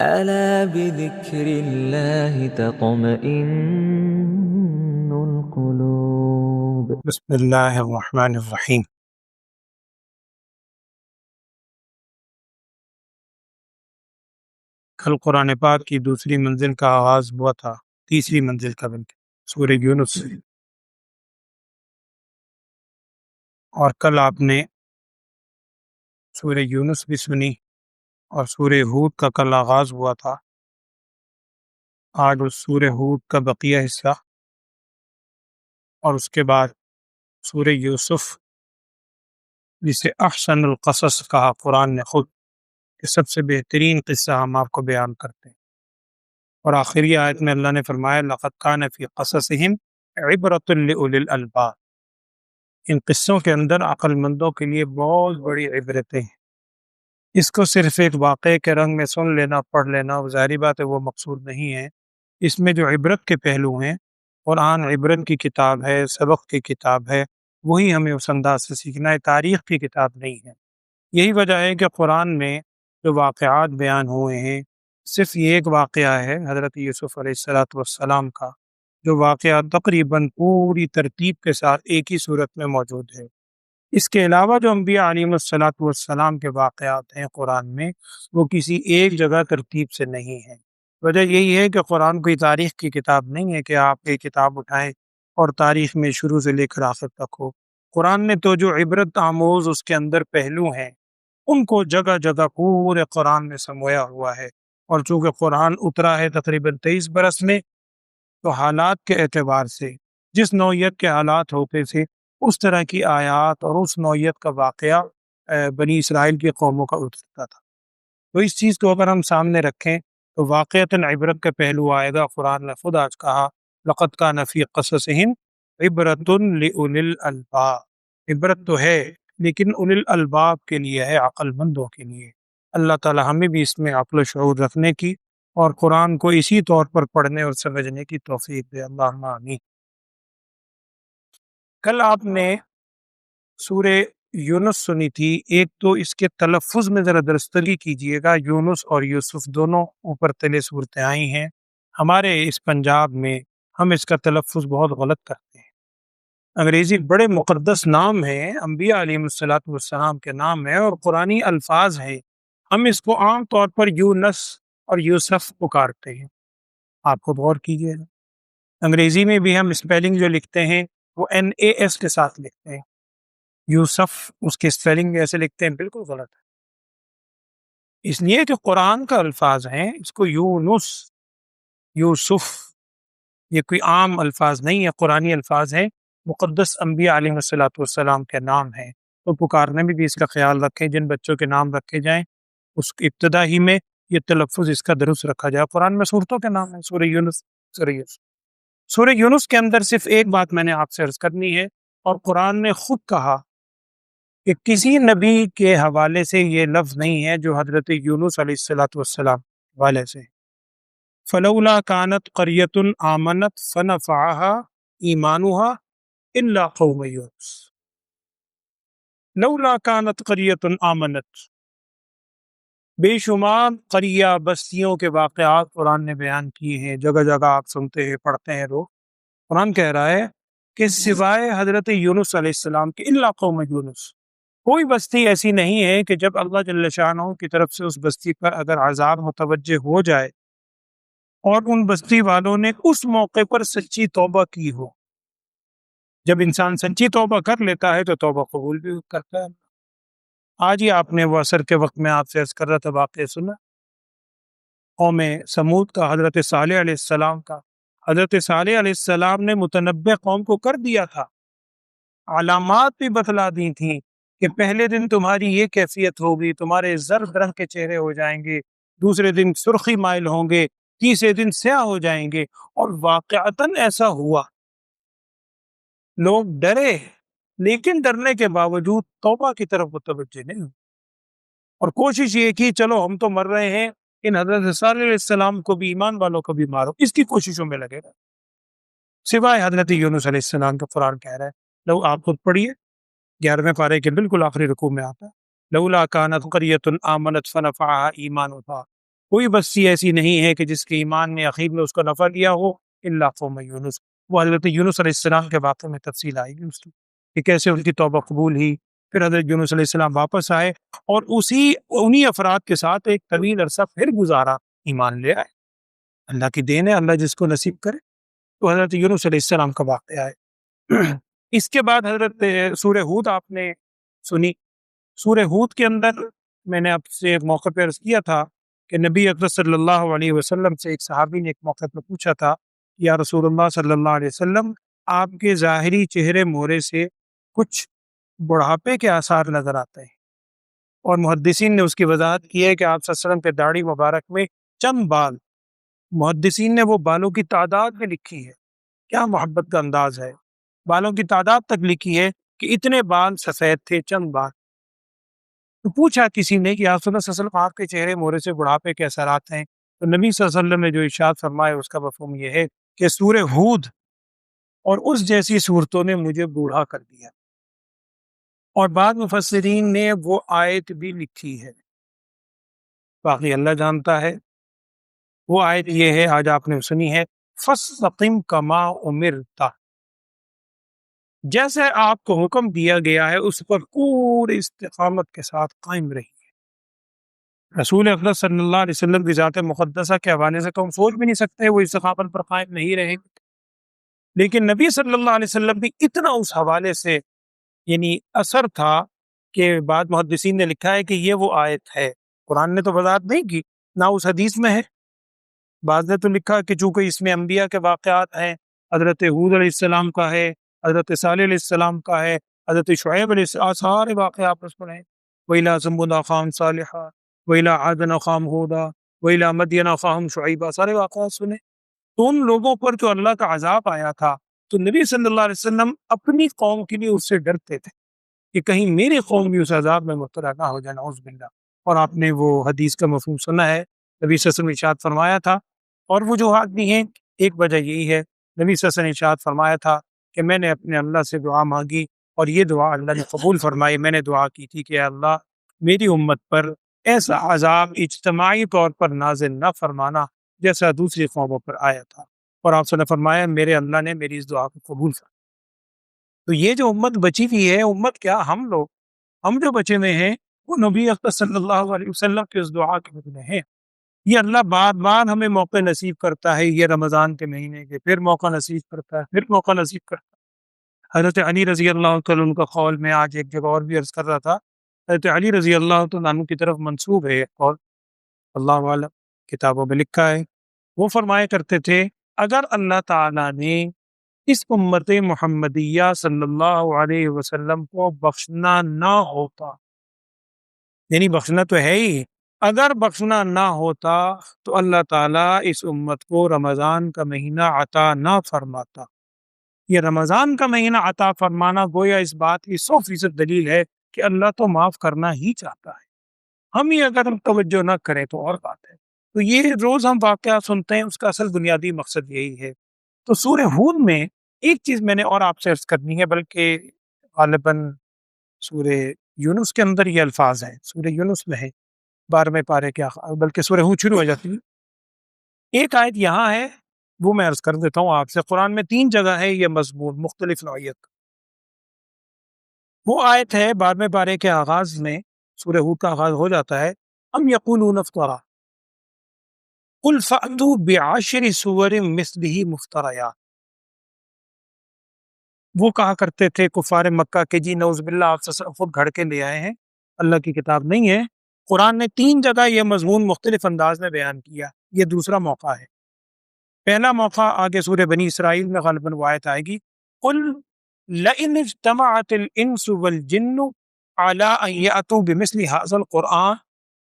ألا بذكر الله تطمئن القلوب. بسم اللہ الرحمن الرحیم۔ کل قرآن پاک کی دوسری منزل کا آغاز ہوا تھا، تیسری منزل کا بلکہ سورہ یونس سے، اور کل آپ نے سورہ یونس بھی سنی اور سورہ ہود کا کل آغاز ہوا تھا۔ آج اس سورہ ہود کا بقیہ حصہ اور اس کے بعد سورہ یوسف، جسے احسن القصص کہا قرآن نے خود، کہ سب سے بہترین قصہ ہم آپ کو بیان کرتے ہیں۔ اور آخری آیت میں اللہ نے فرمایا لَقَدْ كَانَ فِي قَصَصِهِمْ عِبْرَةٌ لِأُولِي الْأَلْبَابِ، ان قصوں کے اندر عقل مندوں کے لیے بہت بڑی عبرتیں ہیں۔ اس کو صرف ایک واقعے کے رنگ میں سن لینا، پڑھ لینا، ظاہری بات ہے وہ مقصود نہیں ہے۔ اس میں جو عبرت کے پہلو ہیں، قرآن عبرت کی کتاب ہے، سبق کی کتاب ہے، وہی ہمیں اس انداز سے سیکھنا ہے، تاریخ کی کتاب نہیں ہے۔ یہی وجہ ہے کہ قرآن میں جو واقعات بیان ہوئے ہیں، صرف یہ ایک واقعہ ہے حضرت یوسف علیہ السلام کا، جو واقعہ تقریباً پوری ترتیب کے ساتھ ایک ہی صورت میں موجود ہے۔ اس کے علاوہ جو انبیاء علیہم السلام کے واقعات ہیں قرآن میں، وہ کسی ایک جگہ ترتیب سے نہیں ہیں۔ وجہ یہی ہے کہ قرآن کوئی تاریخ کی کتاب نہیں ہے کہ آپ ایک کتاب اٹھائیں اور تاریخ میں شروع سے لے کر آخر تک ہو۔ قرآن نے تو جو عبرت آموز اس کے اندر پہلو ہیں، ان کو جگہ جگہ پورے قرآن میں سمویا ہوا ہے۔ اور چونکہ قرآن اترا ہے تقریباً 23 برس میں، تو حالات کے اعتبار سے جس نوعیت کے حالات ہوتے تھے، اس طرح کی آیات اور اس نوعیت کا واقعہ بنی اسرائیل کی قوموں کا اترتا تھا۔ تو اس چیز کو اگر ہم سامنے رکھیں تو واقعتاً عبرت کا پہلو آئے گا۔ قرآن نے خود آج کہا لَقَدْ كَانَ فِي قَصَصِهِمْ عِبْرَةٌ لِأُولِي الْأَلْبَابِ، عبرت تو ہے لیکن اولی الالباب کے لیے ہے، عقل مندوں کے لیے۔ اللہ تعالی ہمیں بھی اس میں عقل و شعور رکھنے کی اور قرآن کو اسی طور پر پڑھنے اور سمجھنے کی توفیق دے، اللہم آمین۔ کل آپ نے سورہ یونس سنی تھی، ایک تو اس کے تلفظ میں ذرا درستگی کیجئے گا۔ یونس اور یوسف دونوں اوپر تلے صورتیں آئی ہیں۔ ہمارے اس پنجاب میں ہم اس کا تلفظ بہت غلط کرتے ہیں۔ انگریزی بڑے مقدس نام ہیں، انبیاء علیہم السلام کے نام ہیں اور قرآنی الفاظ ہیں، ہم اس کو عام طور پر یونس اور یوسف پکارتے ہیں۔ آپ خود غور کیجئے، انگریزی میں بھی ہم اسپیلنگ جو لکھتے ہیں وہ NAS کے ساتھ لکھتے ہیں، یوسف اس کے اسپیلنگ ایسے لکھتے ہیں، بالکل غلط ہے۔ اس لیے کہ قرآن کا الفاظ ہیں، اس کو یونس، یوسف، یہ کوئی عام الفاظ نہیں ہے، قرآنی الفاظ ہیں، مقدس انبیاء علیہ السلام کے نام ہیں۔ تو پکارنے میں بھی اس کا خیال رکھیں، جن بچوں کے نام رکھے جائیں اس کی ابتدا ہی میں یہ تلفظ اس کا درست رکھا جائے۔ قرآن میں صورتوں کے نام ہیں، سورہ یونس، سورہ یوسف۔ سورہ یونس کے اندر صرف ایک بات میں نے آپ سے عرض کرنی ہے، اور قرآن نے خود کہا کہ کسی نبی کے حوالے سے یہ لفظ نہیں ہے جو حضرت یونس علیہ السلام والے سے۔ فلولا كانت قرية آمنت فنفعها ایمانها الا قوم یونس، لولا كانت قرية آمنت، بے شمار قریہ بستیوں کے واقعات قرآن نے بیان کیے ہیں، جگہ جگہ آپ سنتے ہیں، پڑھتے ہیں لوگ۔ قرآن کہہ رہا ہے کہ سوائے حضرت یونس علیہ السلام کے، الا قوم یونس، کوئی بستی ایسی نہیں ہے کہ جب اللہ جل شانہ کی طرف سے اس بستی پر اگر عذاب متوجہ ہو جائے اور ان بستی والوں نے اس موقع پر سچی توبہ کی ہو۔ جب انسان سچی توبہ کر لیتا ہے تو توبہ قبول بھی کرتا ہے۔ آج ہی آپ نے وہ عصر کے وقت میں آپ سے عرض کر رہا تھا واقعہ سنا، قوم سمود کا، حضرت صالح علیہ السلام کا۔ حضرت صالح علیہ السلام نے متنبع قوم کو کر دیا تھا، علامات بھی بتلا دی تھیں کہ پہلے دن تمہاری یہ کیفیت ہوگی، تمہارے زرد رنگ کے چہرے ہو جائیں گے، دوسرے دن سرخی مائل ہوں گے، تیسرے دن سیاہ ہو جائیں گے، اور واقعتاً ایسا ہوا۔ لوگ ڈرے، لیکن ڈرنے کے باوجود توبہ کی طرف متوجہ نہیں ہوئے، اور کوشش یہ کی چلو ہم تو مر رہے ہیں، ان حضرت صالح علیہ السلام کو بھی، ایمان والوں کو بھی مارو، اس کی کوششوں میں لگے رہے، سوائے حضرت یونس علیہ السلام کے۔ قرآن کہہ رہا ہے، لو آپ خود پڑھیے، 11ویں پارے کے بالکل آخری رکوع میں آتا ہے، لولا كانت قرية آمنت فنفعها ایمانها کوئی بستی ایسی نہیں ہے کہ جس کے ایمان نے اخیر میں اس کو نفع لیا ہو الا قوم یونس. وہ حضرت یونس علیہ السلام کے واقعے میں تفصیل آئے گی اس کی کہ کیسے ان کی توبہ قبول ہوئی. پھر حضرت یونس علیہ السلام واپس آئے اور انہی افراد کے ساتھ ایک طویل عرصہ پھر گزارا, ایمان لے آئے. اللہ کی دین ہے, اللہ جس کو نصیب کرے. تو حضرت یونس علیہ السلام کا واقعہ ہے. اس کے بعد حضرت سورہ ہود آپ نے سنی. سورہ ہود کے اندر میں نے آپ سے ایک موقع پہ عرض کیا تھا کہ نبی اکرم صلی اللہ علیہ وسلم سے ایک صحابی نے ایک موقع پہ پوچھا تھا, یا رسول اللہ صلی اللہ علیہ وسلم, آپ کے ظاہری چہرے مہرے سے کچھ بڑھاپے کے آثار نظر آتے ہیں. اور محدثین نے اس کی وضاحت کی ہے کہ آپ صلی اللہ علیہ وسلم کے داڑھی مبارک میں چند بال, محدثین نے وہ بالوں کی تعداد میں لکھی ہے. کیا محبت کا انداز ہے, بالوں کی تعداد تک لکھی ہے کہ اتنے بال سفید تھے, چند بال. تو پوچھا کسی نے کہ آپ صلی اللہ علیہ وسلم آپ کے چہرے مہرے سے بڑھاپے کے اثرات ہیں, تو نبی صلی اللہ علیہ وسلم نے جو ارشاد فرمایا اس کا مفہوم یہ ہے کہ سورہ ہود اور اس جیسی صورتوں نے مجھے بوڑھا کر دیا. اور بعض مفسرین نے وہ آیت بھی لکھی ہے, باقی اللہ جانتا ہے. وہ آیت یہ ہے, آج آپ نے سنی ہے, فَاسْتَقِمْ كَمَا أُمِرْتَ, جیسے آپ کو حکم دیا گیا ہے اس پر پوری استقامت کے ساتھ قائم رہیے. رسول اکرم صلی اللہ علیہ وسلم کی ذات مقدسہ کے حوالے سے تو ہم سوچ بھی نہیں سکتے وہ استقامت پر قائم نہیں رہیں گے, لیکن نبی صلی اللہ علیہ وسلم بھی اتنا اس حوالے سے یعنی اثر تھا کہ بعض محدثین نے لکھا ہے کہ یہ وہ آیت ہے. قرآن نے تو وضاحت نہیں کی, نہ اس حدیث میں ہے. بعض نے تو لکھا کہ چونکہ اس میں انبیاء کے واقعات ہیں, حضرت ہود علیہ السلام کا ہے, حضرت صالح علیہ السلام کا ہے, حضرت شعیب علیہ السلام, سارے واقعات اس پر ہیں. وَإِلَىٰ ثَمُودَ أَخَاهُمْ صَالِحًا وَإِلَىٰ عَادٍ أَخَاهُمْ هُودًا وَإِلَىٰ مَدْيَنَ أَخَاهُمْ شُعَيْبًا, سارے واقعات سنے. تو ان لوگوں پر جو اللہ کا عذاب آیا تھا تو نبی صلی اللہ علیہ وسلم اپنی قوم کے لیے اس سے ڈرتے تھے کہ کہیں میری قوم بھی اس عذاب میں مبتلا نہ ہو جائے, نعوذ باللہ. اور آپ نے وہ حدیث کا مفہوم سنا ہے, نبی صلی اللہ علیہ وسلم نے ارشاد فرمایا تھا, اور وہ جو حق بھی ہیں ایک وجہ یہی ہے, نبی صلی اللہ علیہ وسلم نے ارشاد فرمایا تھا کہ میں نے اپنے اللہ سے دعا مانگی اور یہ دعا اللہ نے قبول فرمائی. میں نے دعا کی تھی کہ اے اللہ میری امت پر ایسا عذاب اجتماعی طور پر نازل نہ فرمانا جیسا دوسری قوموں پر آیا تھا, اور آپ نے فرمایا میرے اللہ نے میری اس دعا کو قبول فرمایا. تو یہ جو امت بچی ہوئی ہے, امت کیا ہم لوگ, ہم جو بچے ہوئے ہیں وہ نبی اکرم صلی اللہ علیہ وسلم کی اس دعا کے بدلے ہیں. یہ اللہ بار بار ہمیں موقع نصیب کرتا ہے, یہ رمضان کے مہینے کے پھر موقع نصیب کرتا ہے, پھر موقع نصیب کرتا ہے. حضرت علی رضی اللہ تعالیٰ عنہ کا قول میں آج ایک جگہ اور بھی عرض کر رہا تھا, حضرت علی رضی اللہ تعالیٰ عنہ کی طرف منسوب ہے اور اللہ عالم کتابوں میں لکھا ہے. وہ فرمایا کرتے تھے اگر اللہ تعالیٰ نے اس امت محمدیہ صلی اللہ علیہ وسلم کو بخشنا نہ ہوتا, یعنی بخشنا تو ہے ہی, اگر بخشنا نہ ہوتا تو اللہ تعالیٰ اس امت کو رمضان کا مہینہ عطا نہ فرماتا. یہ رمضان کا مہینہ عطا فرمانا گویا اس بات کی 100% دلیل ہے کہ اللہ تو معاف کرنا ہی چاہتا ہے, ہم ہی اگر توجہ نہ کریں تو اور بات ہے. تو یہ روز ہم واقعات سنتے ہیں, اس کا اصل بنیادی مقصد یہی ہے. تو سورہ ہود میں ایک چیز میں نے اور آپ سے عرض کرنی ہے, بلکہ غالباً سورہ یونس کے اندر یہ الفاظ ہیں, سورہ یونس میں ہے 12ویں پارے کے بلکہ سورہ ہود شروع ہو جاتی ہے. ایک آیت یہاں ہے وہ میں عرض کر دیتا ہوں آپ سے. قرآن میں 3 جگہ ہے یہ مضمون مختلف نوعیت. وہ آیت ہے 12ویں پارے کے آغاز میں, سورہ ہود کا آغاز ہو جاتا ہے, ام یقولون افترا قل فأتوا بعشر سور مثلہ مفتریات. وہ کہا کرتے تھے کفار مکہ کے جی نعوذ باللہ آپ خود گھڑ کے لے آئے ہیں, اللہ کی کتاب نہیں ہے. قرآن نے 3 جگہ یہ مضمون مختلف انداز میں بیان کیا. یہ دوسرا موقع ہے. پہلا موقع آگے سورہ بنی اسرائیل میں غالباً وہ آیت آئے گی, قل لئن اجتمعت الانس والجن على ان یأتوا بمثل هذا القرآن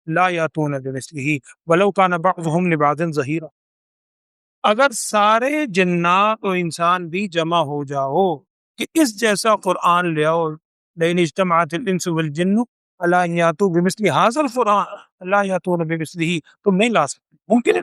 لا یأتون بمثلہ ولو کان بعضهم لبعض ظہیرا. اگر سارے جنات و انسان بھی جمع ہو جاؤ کہ اس جیسا قرآن لے آؤ, لئن اجتمعت الانس والجن على ان یأتوا بمثل هذا القرآن لا یأتون بمثلہ, تم نہیں لا سکتے, ممکن ہے.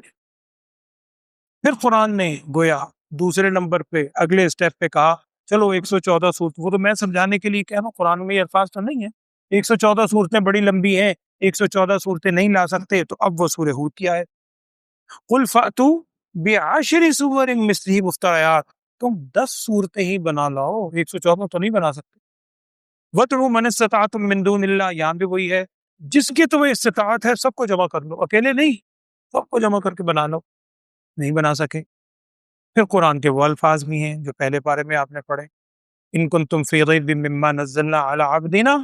پھر قرآن نے گویا دوسرے نمبر پہ اگلے سٹیپ پہ کہا چلو 114 صورت, وہ تو میں سمجھانے کے لیے کہہ رہا ہوں, قرآن میں یہ الفاظ تو نہیں ہے. 114 صورتیں بڑی لمبی ہیں, 114 صورتیں نہیں لا سکتے, تو اب وہ سورہ ہود کی آیت قل فأتوا بعشر سور مثلہ مفتریات، تم 10 صورتیں ہی بنا لاؤ، 114 تو نہیں بنا سکتے۔ وَادْعُوا مَنِ اسْتَطَعْتُم مِّن دُونِ اللَّهِ، یہاں بھی وہی ہے، جس کی تمہیں استطاعت ہے سب کو جمع کر لو، اکیلے نہیں، سب کو جمع کر کے بنا لو، نہیں بنا سکے۔ پھر قرآن کے وہ الفاظ بھی ہیں جو پہلے پارے میں آپ نے پڑھے، ان کنتم فی ریب مما نزلنا علی عبدنا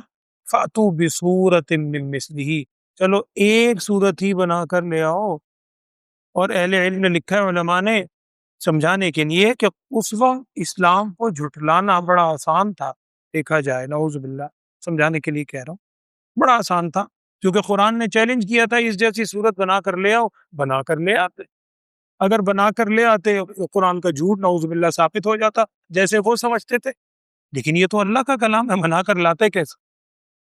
فأتوا بسورۃ من مثلہ، چلو ایک صورت ہی بنا کر لے آؤ۔ اور اہل علم نے لکھا ہے، علماء نے، سمجھانے کے لیے کہ اس وقت اسلام کو جھٹلانا بڑا آسان تھا، دیکھا جائے، نعوذ باللہ، سمجھانے کے لیے کہہ رہا ہوں، بڑا آسان تھا، کیونکہ قرآن نے چیلنج کیا تھا اس جیسی صورت بنا کر لے آؤ، بنا کر لے آتے، اگر بنا کر لے آتے تو قرآن کا جھوٹ نعوذ باللہ ثابت ہو جاتا جیسے وہ سمجھتے تھے، لیکن یہ تو اللہ کا کلام ہے، بنا کر لاتے کیسے؟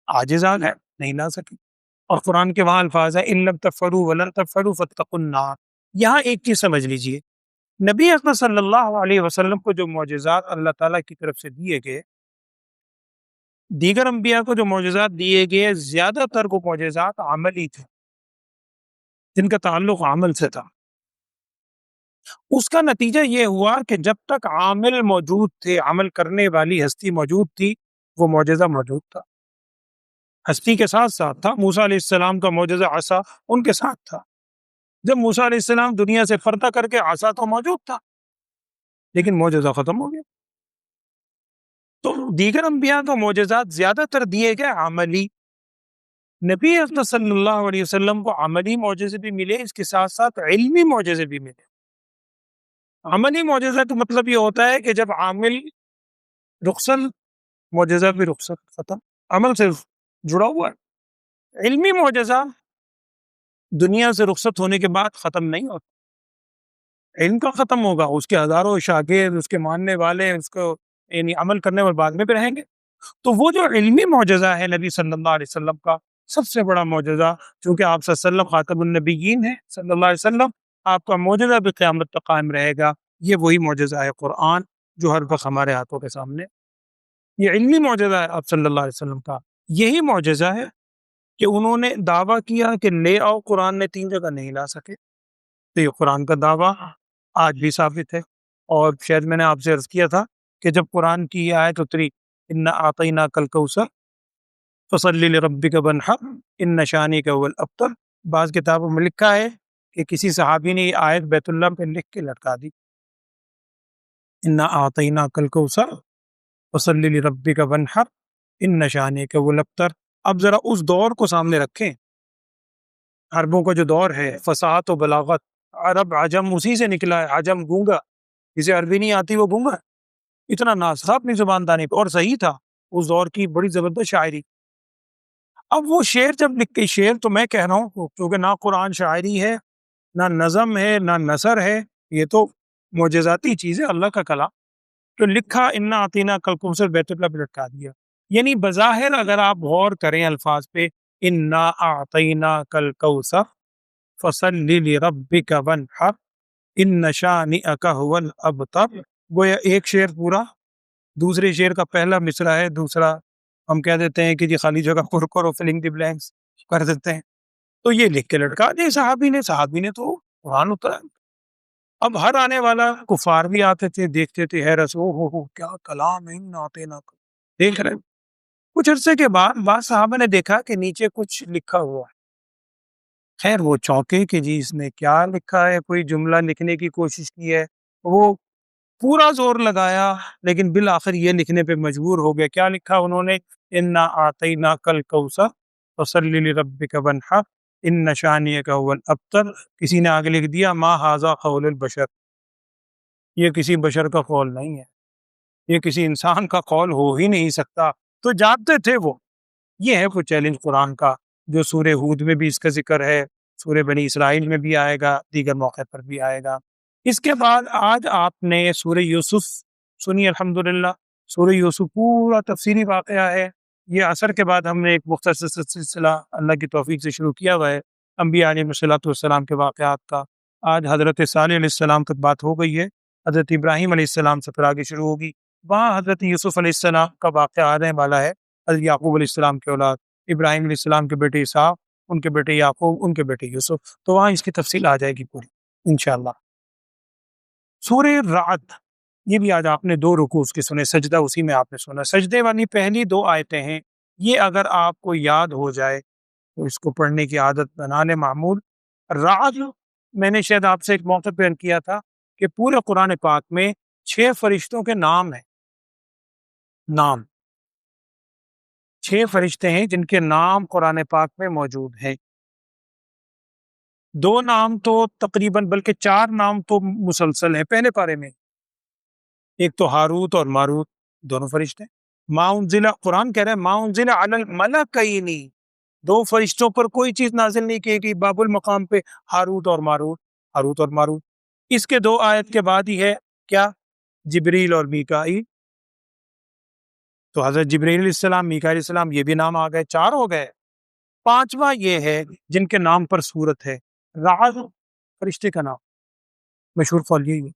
عاجزان ہے، نہیں لا سکے۔ اور قرآن کے وہاں الفاظ ہے ان لم تفعلوا ولن تفعلوا فاتقوا النار۔ یہاں ایک چیز سمجھ لیجئے، نبی اکرم صلی اللہ علیہ وسلم کو جو معجزات اللہ تعالیٰ کی طرف سے دیے گئے، دیگر انبیاء کو جو معجزات دیے گئے، زیادہ تر کو معجزات عملی تھے، جن کا تعلق عمل سے تھا۔ اس کا نتیجہ یہ ہوا کہ جب تک عامل موجود تھے، عمل کرنے والی ہستی موجود تھی، وہ معجزہ موجود تھا، ہستی کے ساتھ ساتھ تھا۔ موسیٰ علیہ السلام کا معجزہ عصا ان کے ساتھ تھا، جب موسیٰ علیہ السلام دنیا سے پردہ کر کے، عصا تو موجود تھا لیکن معجزہ ختم ہو گیا۔ تو دیگر انبیاء کو معجزات زیادہ تر دیے گئے عملی، نبی اکرم صلی اللہ علیہ وسلم کو عملی معجزے بھی ملے، اس کے ساتھ ساتھ علمی معجزے بھی ملے۔ عملی معجزہ کا مطلب یہ ہوتا ہے کہ جب عامل رخصت، معجزہ بھی رخصت، ختم، عمل سے جڑا ہوا ہے۔ علمی معجزہ دنیا سے رخصت ہونے کے بعد ختم نہیں ہوتا، علم کا ختم ہوگا، اس کے ہزاروں شاگرد، اس کے ماننے والے، اس کو یعنی عمل کرنے والے بعد میں بھی رہیں گے۔ تو وہ جو علمی معجزہ ہے نبی صلی اللہ علیہ وسلم کا سب سے بڑا معجزہ، چونکہ آپ صلی اللہ علیہ وسلم خاتم النبیین ہیں صلی اللہ علیہ وسلم، آپ کا معجزہ بھی قیامت تک قائم رہے گا، یہ وہی معجزہ ہے قرآن جو ہر وقت ہمارے ہاتھوں کے سامنے، یہ علمی معجزہ ہے آپ صلی اللہ علیہ وسلم کا۔ یہی معجزہ ہے کہ انہوں نے دعویٰ کیا کہ لے آؤ، قرآن نے 3 جگہ نہیں لا سکے، تو یہ قرآن کا دعویٰ آج بھی ثابت ہے۔ اور شاید میں نے آپ سے عرض کیا تھا کہ جب قرآن کی یہ آیت اتری انا اعطیناک الکوثر فصلی لربک وانحر ان شانک هو الابتر، بعض کتابوں میں لکھا ہے کہ کسی صحابی نے یہ آیت بیت اللہ پہ لکھ کے لٹکا دی، انا اعطیناک الکوثر فصلی لربک وانحر ان شانک هو الابتر۔ اب ذرا اس دور کو سامنے رکھیں، عربوں کا جو دور ہے، فصاحت و بلاغت، عرب عجم اسی سے نکلا ہے، عجم گونگا، جسے عربی نہیں آتی وہ گونگا، اتنا ناز تھا اپنی زباندانی پہ، اور صحیح تھا، اس دور کی بڑی زبردست شاعری۔ اب وہ شعر جب لکھ کے، شعر تو میں کہہ رہا ہوں کیونکہ نہ قرآن شاعری ہے، نہ نظم ہے، نہ نثر ہے، یہ تو معجزاتی چیز ہے، اللہ کا کلام، تو لکھا انا اعطینا کل کوثر، بیت اللہ پہ لٹکا دیا۔ یعنی بظاہر اگر آپ غور کریں الفاظ پہ، انا اعطینا کل کوثر فصلی لربک وانحر ان شانئک هو الابتر، گویا ایک شعر پورا، دوسرے شعر کا پہلا مصرع ہے، دوسرا ہم کہہ دیتے ہیں کہ جی خالی جگہ پر کرو، فلنگ دی بلینکس کر دیتے ہیں، تو یہ لکھ کے لٹکا دے صحابی نے تو قرآن اترا۔ اب ہر آنے والا، کفار بھی آتے تھے، دیکھتے تھے، حیرت، ہو کیا کلام ہے، انا اعطیناک، دیکھ رہے ہیں۔ کچھ عرصے کے بعد بعض صحابہ نے دیکھا کہ نیچے کچھ لکھا ہوا ہے، خیر وہ چونکے کہ جی اس نے کیا لکھا ہے، کوئی جملہ لکھنے کی کوشش کی ہے، وہ پورا زور لگایا لیکن بالآخر یہ لکھنے پہ مجبور ہو گئے۔ کیا لکھا انہوں نے؟ انا اعطیناک الکوثر فصلی لربک وانحر ان شانئک هو الابتر۔ کسی نے آگے لکھ دیا ما ھذا قول البشر، یہ کسی بشر کا قول نہیں ہے، یہ کسی انسان کا قول ہو ہی نہیں سکتا۔ تو جانتے تھے وہ، یہ ہے وہ چیلنج قرآن کا، جو سورہ ہود میں بھی اس کا ذکر ہے، سورہ بنی اسرائیل میں بھی آئے گا، دیگر موقع پر بھی آئے گا۔ اس کے بعد آج آپ نے سورہ یوسف سنی، الحمدللہ، سورہ یوسف پورا تفصیلی واقعہ ہے۔ یہ عصر کے بعد ہم نے ایک مختصر سلسلہ اللہ کی توفیق سے شروع کیا ہوا ہے انبیاء علیہ السلام کے واقعات کا۔ آج حضرت صالح علیہ السلام تک بات ہو گئی ہے، حضرت ابراہیم علیہ السلام سے پھر آگے شروع ہوگی، وہاں حضرت یوسف علیہ السلام کا واقعہ آنے والا ہے، حضرت یعقوب علیہ السلام کے اولاد، ابراہیم علیہ السلام کے بیٹے اسحاق، ان کے بیٹے یعقوب، ان کے بیٹے یوسف، تو وہاں اس کی تفصیل آ جائے گی پوری۔ انشاءاللہ۔ سورہ رعد، یہ بھی آج آپ نے 2 رکوع اس کے سنے، سجدہ اسی میں آپ نے سنا۔ سجدے والی پہلی 2 آیتیں ہیں، یہ اگر آپ کو یاد ہو جائے تو اس کو پڑھنے کی عادت بنا لیں معمول۔ رعد میں نے شاید آپ سے ایک موقع بیان کیا تھا کہ پورے قرآن پاک میں 6 فرشتوں کے نام ہیں، نام 6 فرشتے ہیں جن کے نام قرآن پاک میں موجود ہیں۔ 2 نام تو تقریباً، بلکہ 4 نام تو مسلسل ہیں پہلے پارے میں۔ ایک تو ہاروت اور ماروت، دونوں فرشتے۔ ما انزل، قرآن کہہ رہا ہے ما انزل علی الملکین، 2 فرشتوں پر کوئی چیز نازل نہیں کی گئی باب المقام پہ، ہاروت اور ماروت، ہاروت اور ماروت۔ اس کے 2 آیت کے بعد ہی ہے کیا؟ جبریل اور میکائیل، تو حضرت جبریل علیہ السلام، میکائیل علیہ السلام، یہ بھی نام آ گئے، 4 ہو گئے۔ 5واں یہ ہے جن کے نام پر سورت ہے، رعد فرشتے کا نام، مشہور قول یہی ہے۔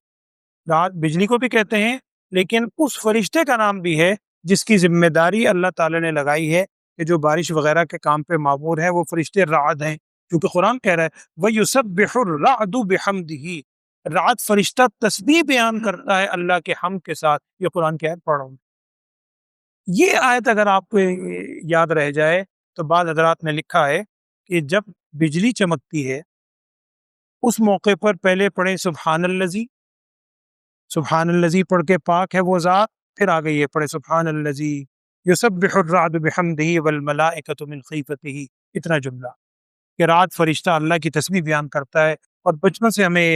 رات بجلی کو بھی کہتے ہیں، لیکن اس فرشتے کا نام بھی ہے جس کی ذمہ داری اللہ تعالیٰ نے لگائی ہے کہ جو بارش وغیرہ کے کام پہ مامور ہے، وہ فرشتے رعد ہیں، کیونکہ قرآن کہہ رہا ہے وَيُسَبِّحُ الرَّعْدُ بِحَمْدِهِ، رعد فرشتہ تسبیح بیان کرتا ہے اللہ کے حمد کے ساتھ۔ یہ قرآن کی آیت پڑھ رہا ہوں۔ یہ آیت اگر آپ کو یاد رہ جائے تو بعض حضرات نے لکھا ہے کہ جب بجلی چمکتی ہے اس موقع پر پہلے پڑھیں سبحان الذی، سبحان الذی پڑھ کے پاک ہے وہ ذات، پھر آگے یہ پڑھے سبحان الذی یسبح الرعد بحمدہ والملائکۃ من خیفتہ، اتنا جملہ کہ رعد فرشتہ اللہ کی تسبیح بیان کرتا ہے۔ اور بچپن سے ہمیں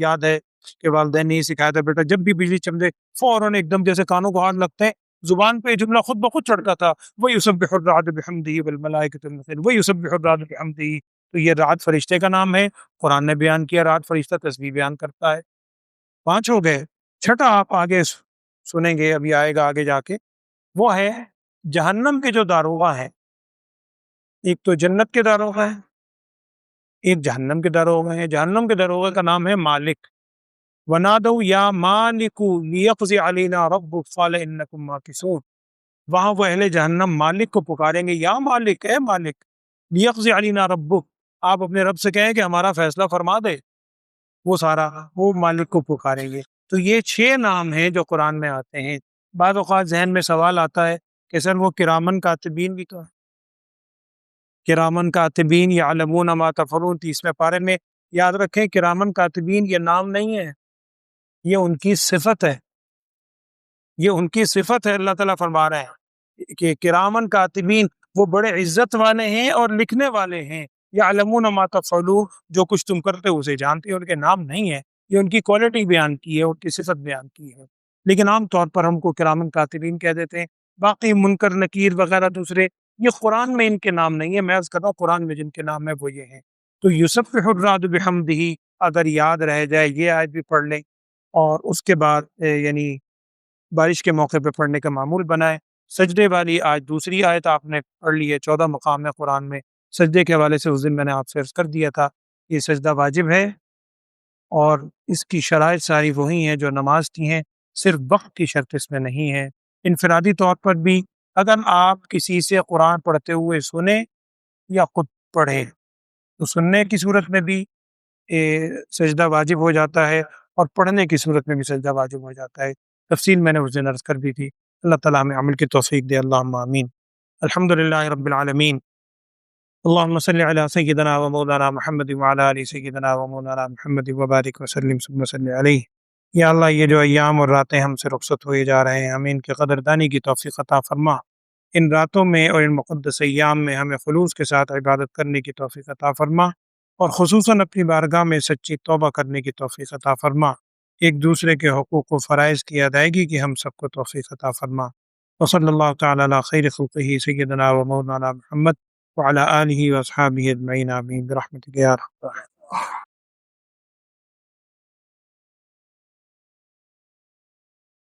یاد ہے کہ والدین نے یہ سکھایا تھا، بیٹا جب بھی بجلی چمکے فوراً ایک دم جیسے کانوں کو ہاتھ لگتے ہیں، زبان پہ یہ جملہ خود بخود چڑھتا تھا، وَيُسَبِّحُ الرَّعْدُ بِحَمْدِهِ وَالْمَلَائِكَةُ مِنْ خِيفَتِهِ وَيُسَبِّحُ الرَّعْدُ بِحَمْدِهِ۔ تو یہ رعد فرشتے کا نام ہے، قرآن نے بیان کیا رعد فرشتہ تسبیح بیان کرتا ہے۔ 5 ہو گئے۔ 6 آپ آگے سنیں گے، ابھی آئے گا آگے جا کے، وہ ہے جہنم کے جو داروغہ ہیں۔ ایک تو جنت کے داروغہ ہیں، ایک جہنم کے داروغہ ہیں۔ جہنم کے داروغہ کا نام ہے مالک، وَنَادَوْا يَا مَالِكُ لِيَقْضِ عَلَيْنَا رَبُّكَ قَالَ إِنَّكُمْ مَاكِثُونَ۔ وہاں وہ اہل جہنم مالک کو پکاریں گے، یا مالک، اے مالک، لِيَقْضِ عَلَيْنَا رَبُّكَ، آپ اپنے رب سے کہیں کہ ہمارا فیصلہ فرما دے، وہ سارا وہ مالک کو پکاریں گے۔ تو یہ 6 نام ہیں جو قرآن میں آتے ہیں۔ بعض اوقات ذہن میں سوال آتا ہے کہ سر وہ کرامن کاتبین بھی تو ہے، کرامن کاتبین یعلمون ما تفعلون، 30ویں پارے میں۔ یاد رکھیں کرامن کاتبین یہ نام نہیں ہے، یہ ان کی صفت ہے، یہ ان کی صفت ہے۔ اللہ تعالیٰ فرما رہے ہیں کہ کرامن کاتبین وہ بڑے عزت والے ہیں اور لکھنے والے ہیں، یعلمون ما تفعلون، جو کچھ تم کرتے ہو اسے جانتے ہیں۔ ان کے نام نہیں ہے، یہ ان کی کوالٹی بیان کی ہے، ان کی صفت بیان کی ہے، لیکن عام طور پر ہم کو کرامن کاتبین کہہ دیتے ہیں۔ باقی منکر نکیر وغیرہ دوسرے، یہ قرآن میں ان کے نام نہیں ہے، میں عرض کر رہا ہوں قرآن میں جن کے نام ہے وہ یہ ہیں۔ تو یسبح الرعد بحمدہ اگر یاد رہ جائے یہ آیت بھی پڑھ لیں، اور اس کے بعد یعنی بارش کے موقع پہ پڑھنے کا معمول بنائے۔ سجدے والی آج دوسری آیت آپ نے پڑھ لی ہے، 14 مقام ہے قرآن میں سجدے کے حوالے سے، اس دن میں نے آپ سے عرض کر دیا تھا یہ سجدہ واجب ہے، اور اس کی شرائط ساری وہی ہیں جو نماز کی ہیں، صرف وقت کی شرط اس میں نہیں ہے۔ انفرادی طور پر بھی اگر آپ کسی سے قرآن پڑھتے ہوئے سنیں یا خود پڑھیں تو سننے کی صورت میں بھی سجدہ واجب ہو جاتا ہے، اور پڑھنے کی صورت میں بھی سجدہ واجب ہو جاتا ہے۔ تفصیل میں نے اس دن عرض کر دی تھی۔ اللہ تعالیٰ ہمیں عمل کی توفیق دے، اللہم آمین۔ الحمدللہ رب العالمین، اللہم صلی علی سیدنا و مولانا محمد وعلی آل سیدنا و مولانا محمد وبارک وسلم ثم صلی علیہ۔ یا اللہ یہ جو ایام اور راتیں ہم سے رخصت ہوئے جا رہے ہیں، ہمیں ان کی قدردانی کی توفیق عطا فرما۔ ان راتوں میں اور ان مقدس ایام میں ہمیں خلوص کے ساتھ عبادت کرنے کی توفیق عطا فرما، اور خصوصاً اپنی بارگاہ میں سچی توبہ کرنے کی توفیق عطا فرما۔ ایک دوسرے کے حقوق و فرائض کی ادائیگی کی ہم سب کو توفیق عطا فرما۔ وصلی اللہ تعالی علی خیر خلقہ سیدنا و مولانا محمد وعلی آلہ واصحابہ اجمعین، آمین برحمتک یا ارحم الراحمین۔